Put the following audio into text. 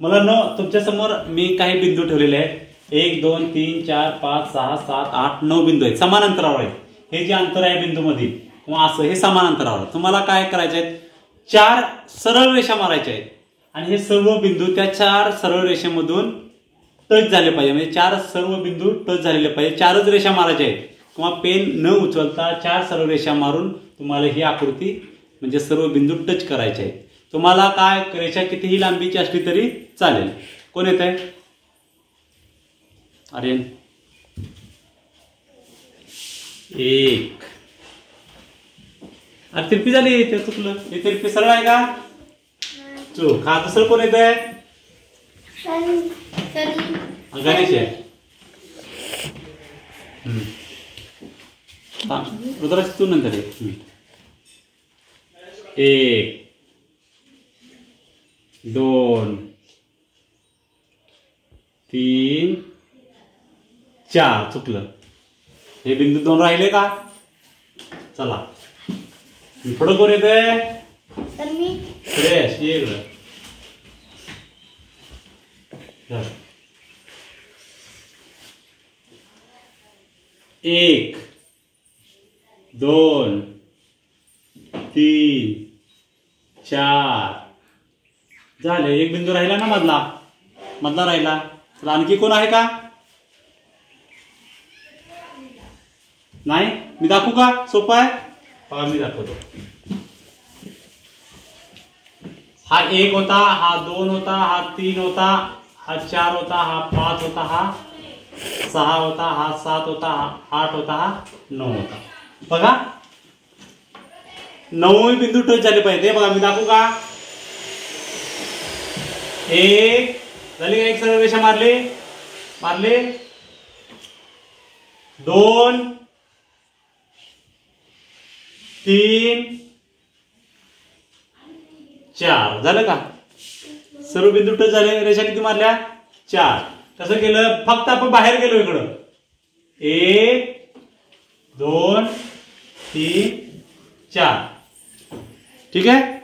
मुलांनो, तुमच्या समोर मी काही बिंदू ठेवलेले आहेत. 1 2 3 4 5 6 7 8 9 बिंदू आहेत, समान अंतरावर आहेत. हे जे अंतर आहे बिंदू मध्ये किंवा असं हे समान अंतरावर. तुम्हाला काय करायचे आहेत, 4 सरळ रेषा मारायच्या आहेत आणि हे सर्व बिंदू त्या 4 सरळ रेषेमधून टच झाले पाहिजे. म्हणजे 4 सर्व बिंदू टच झालेले पाहिजे. 4च रेषा मारायच्या आहेत किंवा पेन न उचलता 4 सरळ रेषा मारून तुम्हाला ही आकृती म्हणजे सर्व बिंदू टच करायचे आहेत. तुम्हाला काय रेषा कितीही लांबीची असली तरी चालेल. कोण येत आहे? आर्यन. 1. अरे तिरपी झाली, ते चुकलं. हे तिरपी सरळ आहे का? चूक. हा दुसरं कोण येत आहे? गणेश आहे. रुद्राक्ष तू नंतर 1 2 3 4. चुकलं. हे बिंदू 2 राहिले का? चला पुढे कोण येतंय? श्रेयस. ये 1 2 3 4 झाले. एक बिंदू राहिला ना, मधला राहिला. तर आणखी कोण आहे का? नाही? मी दाखवू का? सोपं आहे. बघा मी दाखवतो. हा 1 होता, हा 2 होता, हा 3 होता, हा 4 होता, हा 5 होता, हा 6 होता, हा 7 होता, हा 8 होता, हा 9 होता. बघा 9 बिंदू टच झाले पाहिजे. बघा मी दाखवू का? 1 झाली का? एक सरळ रेषा मारले 2 3 4 झालं का? सर्व बिंदू टच झाले. रेषा किती मारल्या? 4. कसं केलं? फक्त आपण बाहेर गेलो इकडं. 1 2 3 4. ठीक आहे.